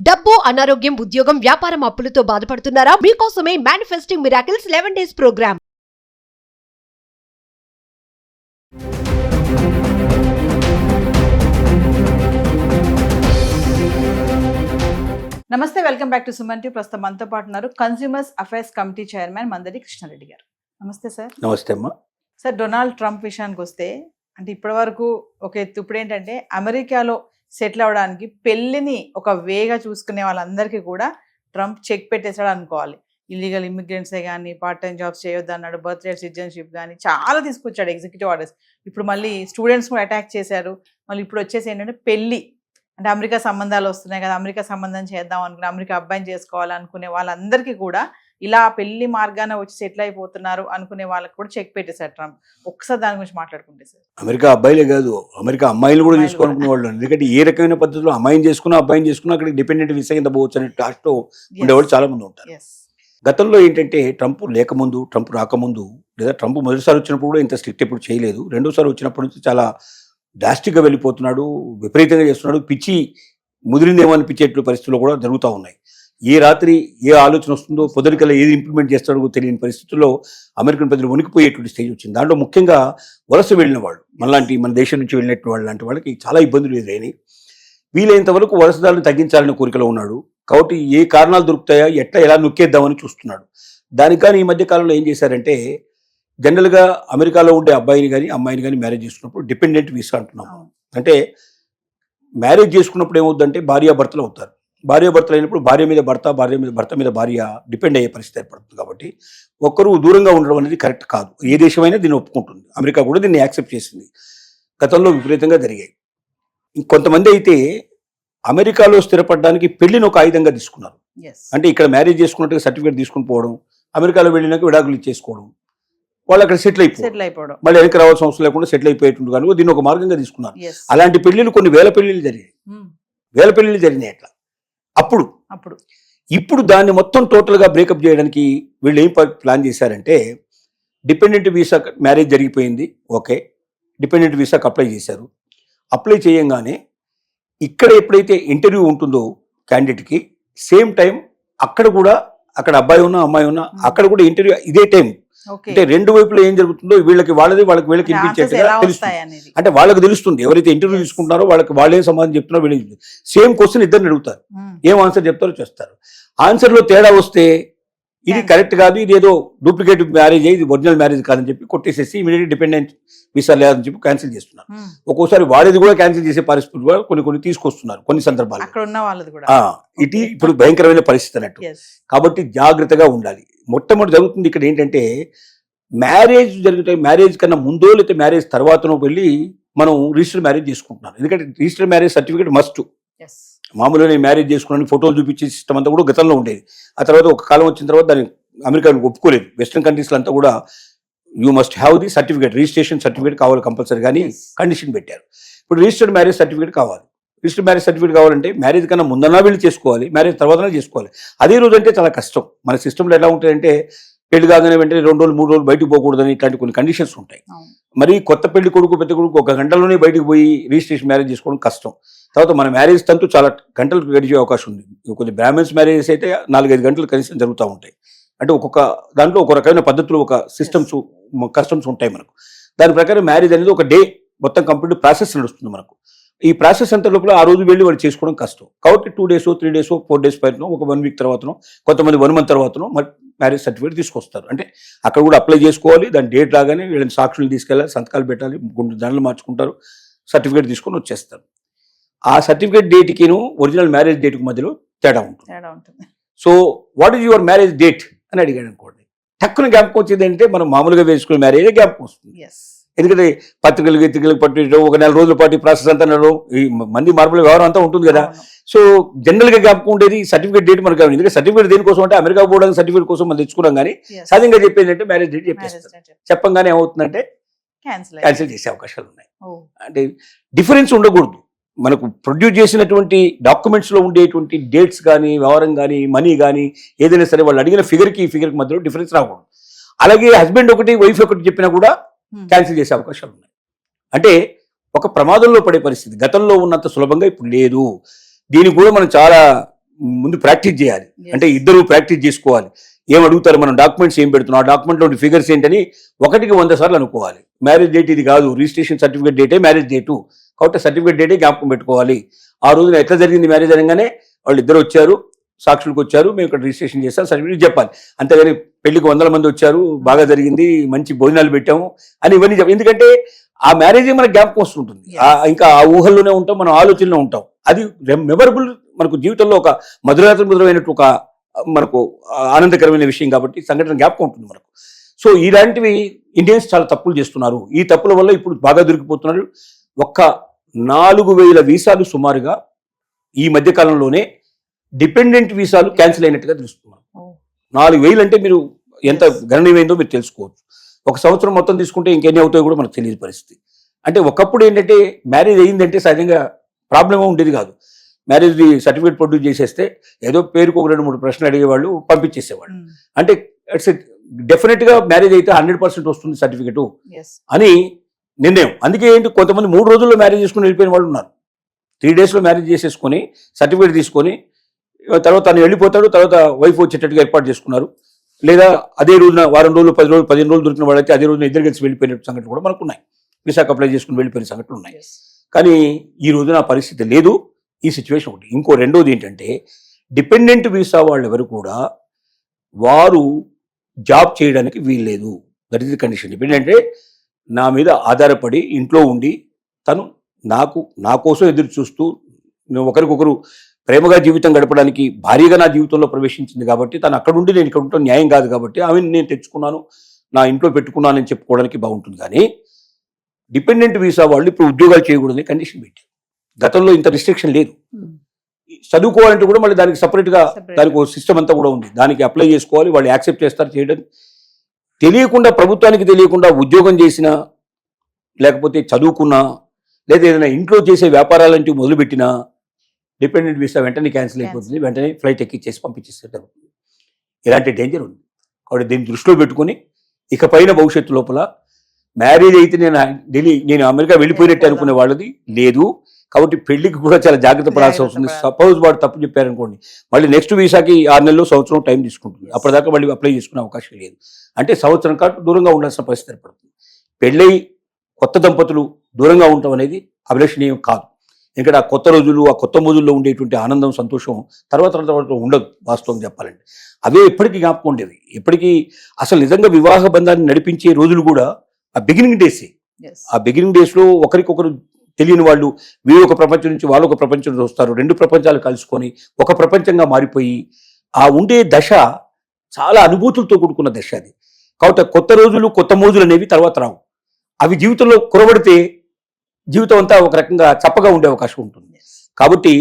డబ్బు, అనారోగ్యం, ఉద్యోగం, వ్యాపారం అప్పులతో బాధపడుతున్నారా? మీకోసమే మేనిఫెస్టింగ్ మిరాకిల్స్ 11 days ప్రోగ్రామ్. నమస్తే, welcome back to Suman TV. ప్రస్తుతం మనతో పాటు ఉన్నారు consumers affairs committee chairman Mandadi Krishna Reddy గారు. నమస్తే సార్. నమస్తే అమ్మా. సార్, డొనాల్డ్ ట్రంప్ విషయానికి వస్తే అంటే ఇప్పటి వరకు ఒక ఎత్తు, ఇప్పుడు ఏంటంటే అమెరికాలో సెటిల్ అవ్వడానికి పెళ్లిని ఒక వేగా చూసుకునే వాళ్ళందరికీ కూడా ట్రంప్ చెక్ పెట్టేశాడు అనుకోవాలి. ఇల్లీగల్ ఇమిగ్రెంట్సే కానీ, పార్ట్ టైం జాబ్స్ చేయొద్దు అన్నాడు, బర్త్ రేట్ సిటిజన్షిప్ కానీ చాలా తీసుకొచ్చాడు ఎగ్జిక్యూటివ్ ఆర్డర్స్. ఇప్పుడు మళ్ళీ స్టూడెంట్స్ కూడా అటాక్ చేశారు. మళ్ళీ ఇప్పుడు వచ్చేసి ఏంటంటే పెళ్లి అంటే అమెరికా సంబంధాలు వస్తున్నాయి కదా, అమెరికా సంబంధం చేద్దాం అనుకునే, అమెరికా అబ్బాయిని చేసుకోవాలనుకునే వాళ్ళందరికీ కూడా ఇలా పెళ్లి మార్గాన వచ్చి సెటిల్ అయిపోతున్నారు అనుకునే వాళ్ళకి కూడా చెక్ పెట్టేశారు ట్రంప్. ఒకసారి దాని గురించి మాట్లాడుకుంటే సార్. అమెరికా అబ్బాయిలే కాదు, అమెరికా అమ్మాయిలు కూడా తీసుకోవాలనుకునే వాళ్ళు. ఎందుకంటే ఏ రకమైన పద్ధతిలో అమ్మాయిని చేసుకున్నా అబ్బాయిని చేసుకున్నా అక్కడ డిపెండెంట్ వీసా కింద పోవచ్చు అనే టాస్క్లో ఉండేవాళ్ళు చాలా మంది ఉంటారు. గతంలో ఏంటంటే ట్రంప్ లేకముందు, ట్రంప్ రాకముందు, లేదా ట్రంప్ మొదటిసారి వచ్చినప్పుడు కూడా ఇంత స్ట్రిక్ట్ ఎప్పుడు చేయలేదు. రెండోసారి వచ్చినప్పటి నుంచి చాలా డ్రాస్టిక్గా వెళ్ళిపోతున్నాడు, విపరీతంగా చేస్తున్నాడు. పిచ్చి ముదిరిందేమో అనిపించేట్లు పరిస్థితులు కూడా జరుగుతూ ఉన్నాయి. ఏ రాత్రి ఏ ఆలోచన వస్తుందో, పొద్దుటికల్లా ఏది ఇంప్లిమెంట్ చేస్తాడో తెలియని పరిస్థితుల్లో అమెరికన్ ప్రజలు వణికిపోయేటువంటి స్టేజ్ వచ్చింది. దాంట్లో ముఖ్యంగా వలస వెళ్ళిన వాళ్ళు, మన దేశం నుంచి వెళ్ళినట్టు వాళ్ళు లాంటి వాళ్ళకి చాలా ఇబ్బందులు ఎదురైనాయి. వీలైనంత వరకు వలసదారులను తగ్గించాలనే కోరికలో ఉన్నాడు. కాబట్టి ఏ కారణాలు దొరుకుతాయా, ఎలా నొక్కేద్దామని చూస్తున్నాడు. దానికి కానీ ఈ మధ్య కాలంలో ఏం చేశారంటే, జనరల్గా అమెరికాలో ఉండే అబ్బాయిని కానీ అమ్మాయిని కానీ మ్యారేజ్ చేసుకున్నప్పుడు డిపెండెంట్ వీసా అంటున్నాము. అంటే మ్యారేజ్ చేసుకున్నప్పుడు ఏమవుతుందంటే భార్యాభర్తలు అవుతారు. భార్యాభర్తలు అయినప్పుడు భార్య మీద భర్త మీద భార్య డిపెండ్ అయ్యే పరిస్థితి ఏర్పడుతుంది. కాబట్టి ఒక్కరు దూరంగా ఉండడం అనేది కరెక్ట్ కాదు. ఏ దేశమైనా దీన్ని ఒప్పుకుంటుంది. అమెరికా కూడా దీన్ని యాక్సెప్ట్ చేసింది. గతంలో విపరీతంగా జరిగాయి. ఇంకొంతమంది అయితే అమెరికాలో స్థిరపడడానికి పెళ్లిని ఒక ఆయుధంగా తీసుకున్నారు. అంటే ఇక్కడ మ్యారేజ్ చేసుకున్నట్టుగా సర్టిఫికేట్ తీసుకుని పోవడం, అమెరికాలో వెళ్ళినాక విడాకులు ఇచ్చేసుకోవడం, వాళ్ళు అక్కడ సెటిల్ అయిపోవడం, మళ్ళీ వెనక్కి రావాల్సిన అవసరం లేకుండా సెటిల్ అయిపోయేటువంటి కానీ దీన్ని ఒక మార్గంగా తీసుకున్నారు. అలాంటి పెళ్లిళ్ళు కొన్ని వేల పెళ్లిళ్ళు జరిగినాయి అట్లా. ఇప్పుడు దాన్ని మొత్తం టోటల్గా బ్రేకప్ చేయడానికి వీళ్ళు ఏం ప్లాన్ చేశారంటే, డిపెండెంట్ వీసా మ్యారేజ్ జరిగిపోయింది, ఓకే, డిపెండెంట్ వీసాకి అప్లై చేశారు. అప్లై చేయంగానే ఇక్కడ ఎప్పుడైతే ఇంటర్వ్యూ ఉంటుందో క్యాండిడేట్కి, సేమ్ టైం అక్కడ అబ్బాయి ఉన్నా అమ్మాయి ఉన్నా అక్కడ కూడా ఇంటర్వ్యూ ఇదే టైం. అంటే రెండు వైపులో ఏం జరుగుతుందో వీళ్ళకి వీళ్ళకి వినిపించేట్టుగా తెలుస్తుంది. అంటే వాళ్ళకి తెలుస్తుంది, ఎవరైతే ఇంటర్వ్యూ తీసుకుంటున్నారో వాళ్ళేం సమాధానం చెప్తున్నారో వీళ్ళకి సేమ్ క్వశ్చన్ ఇద్దరిని అడుగుతారు, ఏం ఆన్సర్ చెప్తారో చేస్తారు. ఆన్సర్లో తేడా వస్తే ఇది కరెక్ట్ కాదు, ఇది ఏదో డూప్లికేట్ మ్యారేజ్, ఇది ఒరిజినల్ మ్యారేజ్ కాదని చెప్పి కొట్టేసేసి ఇమీడియట్ డిపెండెంట్ వీసా లేదని చెప్పి క్యాన్సిల్ చేస్తున్నారు. ఒక్కోసారి వాడేది కూడా క్యాన్సిల్ చేసే పరిస్థితులు కూడా కొన్ని తీసుకొస్తున్నారు కొన్ని సందర్భాలు. ఇది ఇప్పుడు భయంకరమైన పరిస్థితి అన్నట్టు. కాబట్టి జాగ్రత్తగా ఉండాలి. మొట్టమొదటి జరుగుతుంది ఇక్కడ ఏంటంటే, మ్యారేజ్ కన్నా ముందో లేకపోతే మ్యారేజ్ తర్వాతనో వెళ్ళి మనం రిజిస్టర్ మ్యారేజ్ చేసుకుంటున్నాం. ఎందుకంటే రిజిస్టర్ మ్యారేజ్ సర్టిఫికేట్ మస్ట్. మామూలుగా మ్యారేజ్ చేసుకున్నాను ఫోటోలు చూపించే సిస్టమ్ అంతా కూడా గతంలో ఉండేది. ఆ తర్వాత ఒక కాలం వచ్చిన తర్వాత దాన్ని అమెరికా ఒప్పుకోలేదు. వెస్ట్రన్ కంట్రీస్లో అంతా కూడా you must have the certificate, registration certificate కావాలి కంపల్సరీ, కానీ కండిషన్ పెట్టారు. ఇప్పుడు రిజిస్టర్డ్ మ్యారేజ్ సర్టిఫికేట్ కావాలి. రిజిస్టర్ మ్యారేజ్ సర్టిఫికేట్ కావాలంటే మ్యారేజ్ కన్నా ముందన్నా వీళ్ళు చేసుకోవాలి, మ్యారేజ్ తర్వాతనే చేసుకోవాలి. అదే రోజు అంటే చాలా కష్టం. మన సిస్టంలో ఎలా ఉంటాయంటే, పెళ్లి కాగానే వెంటనే 2 రోజులు 3 రోజులు బయటకు పోకూడదని ఇట్లాంటి కొన్ని కండిషన్స్ ఉంటాయి. మరి కొత్త పెళ్లి కొడుకు పెద్ద కొడుకు 1 గంటలోనే బయటకు పోయి రిజిస్ట్రేషన్ మ్యారేజ్ చేసుకోవడం కష్టం. తర్వాత మన మ్యారేజ్ తంతు చాలా గంటలు గడిచే అవకాశం ఉంది. కొన్ని బ్రాహ్మణ్స్ మ్యారేజెస్ అయితే 4-5 గంటలు కనీసం జరుగుతూ ఉంటాయి. అంటే ఒక్కొక్క దాంట్లో ఒక రకమైన పద్ధతులు, ఒక సిస్టమ్స్, కస్టమ్స్ ఉంటాయి మనకు. దాని ప్రకారం మ్యారేజ్ అనేది ఒక డే మొత్తం కంప్లీట్ ప్రాసెస్ నడుస్తుంది మనకు. ఈ ప్రాసెస్ అంతా లోపల ఆ రోజు వెళ్ళి వాళ్ళు చేసుకోవడం కష్టం. కాబట్టి 2 days 3 days 4 days పైన ఒక 1 week తర్వాతనో, కొంతమంది 1 month తర్వాతనో మరి మ్యారేజ్ సర్టిఫికేట్ తీసుకొస్తారు. అంటే అక్కడ కూడా అప్లై చేసుకోవాలి. దాని డేట్ రాగానే వీళ్ళని సాక్షులు తీసుకెళ్ళాలి, సంతకాలు పెట్టాలి, దండలు మార్చుకుంటారు, సర్టిఫికేట్ తీసుకొని వచ్చేస్తారు. ఆ సర్టిఫికేట్ డేట్కిను ఒరిజినల్ మ్యారేజ్ డేట్కి మధ్యలో తేడా ఉంటుంది. So what is your marriage date అని అడిగాడు అనుకోండి, టక్కున జ్ఞాపకం వచ్చేది అంటే మనం మామూలుగా వేసుకునే మ్యారేజ్ జ్ఞాపకం వస్తుంది. ఎందుకంటే పత్రికలకు పట్టించడం, 1 నెల రోజుల పాటు ప్రాసెస్ అంతా ఈ మంది మార్పుల వ్యవహారం అంతా ఉంటుంది కదా. సో జనరల్గా జ్ఞాపకం ఉండేది సర్టిఫికేట్ డేట్ మనకు కావాలి. ఎందుకంటే సర్టిఫికేట్ దేనికోసం అంటే అమెరికా పోవడానికి సర్టిఫికేట్ కోసం మనం తెచ్చుకున్నాం. కానీ సహజంగా చెప్పేది అంటే మ్యారేజ్ డేట్ చెప్పేస్తారు. చెప్పంగానే ఏమవుతుందంటే క్యాన్సిల్ చేసే అవకాశాలు ఉన్నాయి. అంటే డిఫరెన్స్ ఉండకూడదు. మనకు ప్రొడ్యూస్ చేసినటువంటి డాక్యుమెంట్స్లో ఉండేటువంటి డేట్స్ కానీ, వ్యవహారం కానీ, మనీ కానీ ఏదైనా సరే వాళ్ళు అడిగిన ఫిగర్కి ఈ ఫిగర్కి మధ్యలో డిఫరెన్స్ రాకూడదు. అలాగే హస్బెండ్ ఒకటి వైఫ్ ఒకటి చెప్పినా కూడా క్యాన్సిల్ చేసే అవకాశాలు ఉన్నాయి. అంటే ఒక ప్రమాదంలో పడే పరిస్థితి గతంలో ఉన్నంత సులభంగా ఇప్పుడు లేదు. దీనికి కూడా మనం చాలా ముందు ప్రాక్టీస్ చేయాలి. Yes. అంటే ఇద్దరు ప్రాక్టీస్ చేసుకోవాలి. ఏం అడుగుతారు, మనం డాక్యుమెంట్స్ ఏం పెడుతున్నాం, ఆ డాక్యుమెంట్లో ఫిగర్స్ ఏంటని 1కి 100 సార్లు అనుకోవాలి. మ్యారేజ్ డేట్ ఇది కాదు, రిజిస్ట్రేషన్ సర్టిఫికేట్ డేటే మ్యారేజ్ డేటు, కాబట్టి సర్టిఫికేట్ డేటే జ్ఞాపకం పెట్టుకోవాలి. ఆ రోజున ఎట్లా జరిగింది మ్యారేజ్ అనగానే వాళ్ళు ఇద్దరు వచ్చారు, సాక్షులకు వచ్చారు, మేము ఇక్కడ రిజిస్ట్రేషన్ చేస్తాం, సర్టిఫికేట్ చెప్పాలి. అంతేగాని పెళ్లికి 100 మంది వచ్చారు, బాగా జరిగింది, మంచి భోజనాలు పెట్టాము అని ఇవన్నీ ఎందుకంటే ఆ మ్యారేజ్ మనకు జ్ఞాపకం వస్తుంటుంది. ఇంకా ఆ ఊహల్లోనే ఉంటాం, మనం ఆలోచనలో ఉంటాం. అది మెమరబుల్, మనకు జీవితంలో ఒక మధురమైనట్టు ఒక మనకు ఆనందకరమైన విషయం కాబట్టి సంఘటన జ్ఞాపకం ఉంటుంది మనకు. సో ఇలాంటివి ఇండియన్స్ చాలా తప్పులు చేస్తున్నారు. ఈ తప్పుల వల్ల ఇప్పుడు బాగా దొరికిపోతున్నారు. ఒక్క 4,000 వీసాలు సుమారుగా ఈ మధ్య కాలంలోనే డిపెండెంట్ వీసాలు క్యాన్సిల్ అయినట్టుగా తెలుస్తున్నారు. 4,000 అంటే మీరు ఎంత గణనీయమైందో మీరు తెలుసుకోవచ్చు. ఒక సంవత్సరం మొత్తం తీసుకుంటే ఇంకెన్ని అవుతాయో కూడా మనకు తెలియని పరిస్థితి. అంటే ఒకప్పుడు ఏంటంటే మ్యారేజ్ అయ్యిందంటే సహజంగా ప్రాబ్లమే ఉండేది కాదు. మ్యారేజ్ సర్టిఫికేట్ ప్రొడ్యూస్ చేసేస్తే ఏదో పేరుకు ఒక 2-3 ప్రశ్నలు అడిగేవాళ్ళు, పంపించేసేవాళ్ళు. అంటే ఇట్స్ డెఫినెట్గా మ్యారేజ్ అయితే 100% వస్తుంది సర్టిఫికేటు అని నిర్ణయం. అందుకే ఏంటి, కొంతమంది 3 రోజుల్లో మ్యారేజ్ చేసుకుని వెళ్ళిపోయిన వాళ్ళు ఉన్నారు. 3 డేస్లో మ్యారేజ్ చేసేసుకొని సర్టిఫికేట్ తీసుకొని తర్వాత తను వెళ్ళిపోతాడు, తర్వాత వైఫ్ వచ్చేటట్టుగా ఏర్పాటు చేసుకున్నారు. లేదా అదే రోజున వారం రోజులు, 10 రోజులు, 15 రోజులు దొరికిన వాళ్ళైతే అదే రోజున ఇద్దరు కలిసి వెళ్ళిపోయిన సంఘటనలు కూడా మనకు ఉన్నాయి. విశాఖ అప్లై చేసుకుని వెళ్ళిపోయిన సంఘటనలు ఉన్నాయి. కానీ ఈ రోజున ఆ పరిస్థితి లేదు. ఈ సిచ్యువేషన్ ఒకటి. ఇంకో రెండోది ఏంటంటే, డిపెండెంట్ వీసా వాళ్ళు ఎవరు కూడా వారు జాబ్ చేయడానికి వీల్లేదు. That is the condition. Dependent అంటే నా మీద ఆధారపడి ఇంట్లో ఉండి తను నా కోసం ఎదురు చూస్తూ ఒకరికొకరు ప్రేమగా జీవితం గడపడానికి భారీగా నా జీవితంలో ప్రవేశించింది కాబట్టి తను అక్కడ ఉండి నేను ఇక్కడ ఉంటాను న్యాయం కాదు కాబట్టి ఆమె నేను తెచ్చుకున్నాను, నా ఇంట్లో పెట్టుకున్నానని చెప్పుకోవడానికి బాగుంటుంది. కానీ డిపెండెంట్ వీసా వాళ్ళు ఇప్పుడు ఉద్యోగాలు చేయకూడదని కండిషన్ పెట్టి, గతంలో ఇంత రిస్ట్రిక్షన్ లేదు. చదువుకోవాలంటే కూడా మళ్ళీ దానికి సపరేట్గా దానికి ఒక సిస్టమ్ అంతా కూడా ఉంది. దానికి అప్లై చేసుకోవాలి, వాళ్ళు యాక్సెప్ట్ చేస్తారు చేయడం. తెలియకుండా, ప్రభుత్వానికి తెలియకుండా ఉద్యోగం చేసినా, లేకపోతే చదువుకున్నా, లేదా ఏదైనా ఇంట్లో చేసే వ్యాపారాలంటూ మొదలుపెట్టినా డిపెండెంట్ వీసా వెంటనే క్యాన్సిల్ అయిపోతుంది. వెంటనే ఫ్లైట్ ఎక్కిచ్చేసి పంపించేస్తారు. ఇలాంటి డేంజర్ ఉంది. కాబట్టి దీన్ని దృష్టిలో పెట్టుకుని ఇకపైన భవిష్యత్తు లోపల మ్యారేజ్ అయితే నేను అమెరికా వెళ్ళిపోయినట్టు అనుకునే వాళ్ళది లేదు. కాబట్టి పెళ్లికి కూడా చాలా జాగ్రత్త పడాల్సి వస్తుంది. సపోజ్ వాడు తప్పు చెప్పారనుకోండి, మళ్ళీ నెక్స్ట్ వీసాకి 6 నెలలు, సంవత్సరం టైం తీసుకుంటుంది. అప్పటిదాకా మళ్ళీ అప్లై చేసుకునే అవకాశం లేదు. అంటే సంవత్సరం కాదు దూరంగా ఉండాల్సిన పరిస్థితి ఏర్పడుతుంది. పెళ్ళై కొత్త దంపతులు దూరంగా ఉండటం అనేది అభిలషణీయం కాదు. ఎందుకంటే ఆ కొత్త రోజులు, ఆ కొత్త రోజుల్లో ఉండేటువంటి ఆనందం, సంతోషం తర్వాత ఉండదు. వాస్తవం చెప్పాలంటే అవే ఎప్పటికీ జ్ఞాపకం ఉండేవి. ఎప్పటికీ అసలు నిజంగా వివాహ బంధాన్ని నడిపించే రోజులు కూడా ఆ బిగినింగ్ డేసే. ఆ బిగినింగ్ డేస్లో ఒకరికొకరు తెలియని వాళ్ళు, వీరు ఒక ప్రపంచం నుంచి వాళ్ళు ఒక ప్రపంచం నుంచి వస్తారు. 2 ప్రపంచాలు కలుసుకొని ఒక ప్రపంచంగా మారిపోయి ఆ ఉండే దశ చాలా అనుభూతులతో కూడుకున్న దశ అది. కాబట్టి కొత్త రోజులు, కొత్త మోజులు అనేవి తర్వాత రావు. అవి జీవితంలో కురబడితే జీవితం అంతా ఒక రకంగా చప్పగా ఉండే అవకాశం ఉంటుంది. కాబట్టి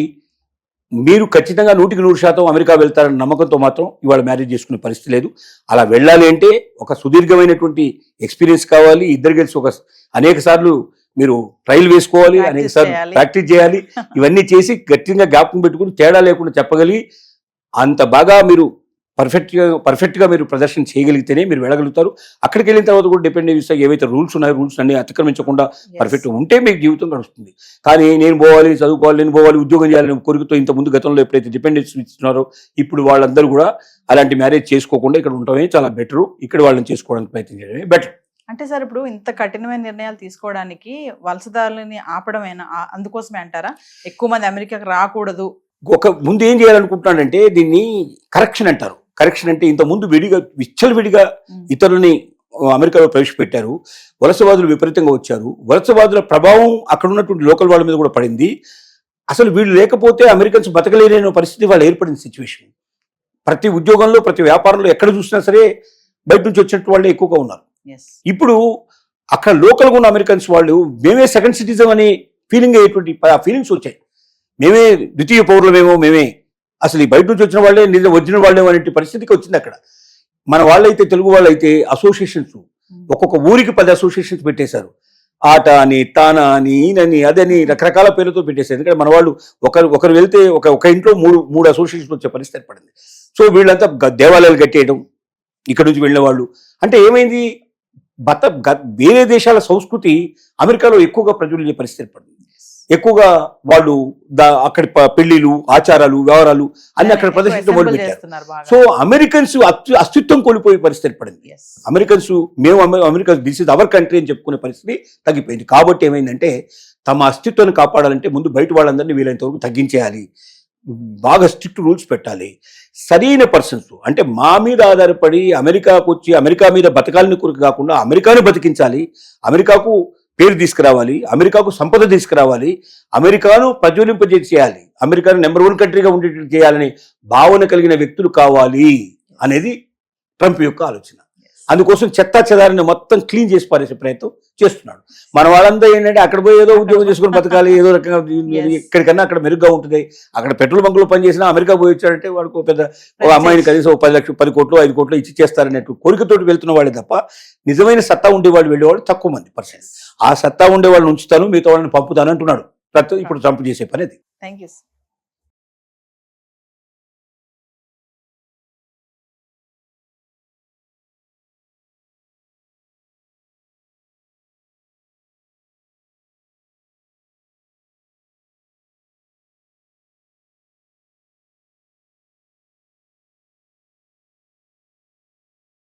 మీరు ఖచ్చితంగా 100% అమెరికా వెళ్తారన్న నమ్మకంతో మాత్రం ఇవాళ మ్యారేజ్ చేసుకునే పరిస్థితి లేదు. అలా వెళ్ళాలి అంటే ఒక సుదీర్ఘమైనటువంటి ఎక్స్పీరియన్స్ కావాలి. ఇద్దరు కలిసి అనేక సార్లు మీరు ట్రయల్ వేసుకోవాలి, అనేక సార్లు ప్రాక్టీస్ చేయాలి. ఇవన్నీ చేసి గట్టిగా జ్ఞాపకం పెట్టుకుని తేడా లేకుండా చెప్పగలిగి అంత బాగా మీరు పర్ఫెక్ట్గా మీరు ప్రదర్శన చేయగలిగితేనే మీరు వెళ్ళగలుగుతారు. అక్కడికి వెళ్ళిన తర్వాత కూడా డిపెండెంట్ వీసా ఏవైతే రూల్స్ ఉన్నాయో రూల్స్ అన్ని అతిక్రమించకుండా పర్ఫెక్ట్గా ఉంటే మీకు జీవితం గడుస్తుంది. కానీ నేను పోవాలి, చదువుకోవాలి, నేను పోవాలి, ఉద్యోగం చేయాలని కోరికతో ఇంతకుముందు గతంలో ఎప్పుడైతే డిపెండెన్స్ ఇస్తున్నారో ఇప్పుడు వాళ్ళందరూ కూడా అలాంటి మ్యారేజ్ చేసుకోకుండా ఇక్కడ ఉండటమే చాలా బెటరు. ఇక్కడ వాళ్ళని చేసుకోవడానికి ప్రయత్నం చేయడమే బెటర్. అంటే సార్ ఇప్పుడు ఇంత కఠినమైన నిర్ణయాలు తీసుకోవడానికి వలసదారులని ఆపడమేనా, అందుకోసమే అంటారా ఎక్కువ మంది అమెరికాకి రాకూడదు? ముందు ఏం చేయాలనుకుంటున్నాడంటే దీన్ని కరెక్షన్ అంటారు. కరెక్షన్ అంటే ఇంతకుముందు విచ్చలవిడిగా ఇతరులని అమెరికాలో ప్రవేశపెట్టారు. వలసవాదులు విపరీతంగా వచ్చారు. వలసవాదుల ప్రభావం అక్కడ ఉన్నటువంటి లోకల్ వాళ్ళ మీద కూడా పడింది. అసలు వీళ్ళు లేకపోతే అమెరికన్స్ బతకలేని పరిస్థితి వాళ్ళు ఏర్పడిన సిచ్యువేషన్. ప్రతి ఉద్యోగంలో, ప్రతి వ్యాపారంలో ఎక్కడ చూసినా సరే బయట నుంచి వచ్చినట్టు వాళ్ళే ఎక్కువగా ఉన్నారు. ఇప్పుడు అక్కడ లోకల్గా ఉన్న అమెరికన్స్ వాళ్ళు మేమే సెకండ్ సిటిజన్ అనే ఫీలింగ్ అయ్యేటువంటి ఫీలింగ్స్ వచ్చాయి. మేమే ద్వితీయ పౌరులమేమో, మేమే అసలు ఈ బయట నుంచి వచ్చిన వాళ్ళే నిజం ఒరిజినల్ వాళ్ళేమో అనే పరిస్థితికి వచ్చింది అక్కడ. మన వాళ్ళైతే, తెలుగు వాళ్ళైతే అసోసియేషన్స్ ఒక్కొక్క ఊరికి 10 అసోసియేషన్స్ పెట్టేశారు. ఆట అని, తానా అని, ఈయనని, అదని రకరకాల పేర్లతో పెట్టేశారు. ఎందుకంటే మన వాళ్ళు ఒకరు వెళ్తే ఒక ఇంట్లో మూడు అసోసియేషన్స్ వచ్చే పరిస్థితి ఏర్పడింది. సో వీళ్ళంతా దేవాలయాలు కట్టేయడం, ఇక్కడ నుంచి వెళ్ళిన వాళ్ళు. అంటే ఏమైంది, వేరే దేశాల సంస్కృతి అమెరికాలో ఎక్కువగా ప్రజలు పరిస్థితి ఏర్పడింది. ఎక్కువగా వాళ్ళు అక్కడి పెళ్లిలు, ఆచారాలు, వ్యవహారాలు అన్ని అక్కడ ప్రదర్శించడం మొదలుపెట్టారు. చేస్తున్నారు బాగా. సో అమెరికన్స్ అస్తిత్వం కోల్పోయే పరిస్థితి ఏర్పడింది. Yes. Americans Americans this is our country అని చెప్పుకునే పరిస్థితి తగ్గిపోయింది. కాబట్టి ఏమైందంటే తమ అస్తిత్వాన్ని కాపాడాలంటే ముందు బయట వాళ్ళందరినీ వీలైనంత వరకు తగ్గించేయాలి, బాగా స్ట్రిక్ట్ రూల్స్ పెట్టాలి. సరైన పర్సన్స్ అంటే మా మీద ఆధారపడి అమెరికాకు వచ్చి అమెరికా మీద బతకాలని కొరకు కాకుండా అమెరికాను బతికించాలి, అమెరికాకు పేరు తీసుకురావాలి, అమెరికాకు సంపద తీసుకురావాలి, అమెరికాను ప్రజ్వలింపజేయాలి, అమెరికాను నెంబర్ 1 కంట్రీగా ఉండేటట్టు చేయాలని భావన కలిగిన వ్యక్తులు కావాలి అనేది ట్రంప్ యొక్క ఆలోచన. అందుకోసం చెత్తా చెదారిని మొత్తం క్లీన్ చేసి పారేసే ప్రయత్నం చేస్తున్నాడు. మన వాళ్ళంతా ఏంటంటే అక్కడ పోయి ఏదో ఉద్యోగం చేసుకుని బతకాలి, ఏదో రకంగా ఎక్కడికన్నా అక్కడ మెరుగ్గా ఉంటుంది. అక్కడ పెట్రోల్ బంకులో పనిచేసినా అమెరికా పోయి వచ్చాడంటే వాడికి పెద్ద ఒక అమ్మాయిని కనీసం 10 లక్షలు 10 కోట్లు 5 కోట్లు ఇచ్చి చేస్తారనేట్టు కోరికతోటి వెళ్తున్న వాళ్ళే తప్ప నిజమైన సత్తా ఉండేవాళ్ళు వెళ్ళేవాళ్ళు తక్కువ మంది పర్సెంట్. ఆ సత్తా ఉండే వాళ్ళని ఉంచుతాను, మిగతా వాళ్ళని పంపుతాను అంటున్నాడు ఇప్పుడు ట్రంప్ చేసే పని అది. Thank you.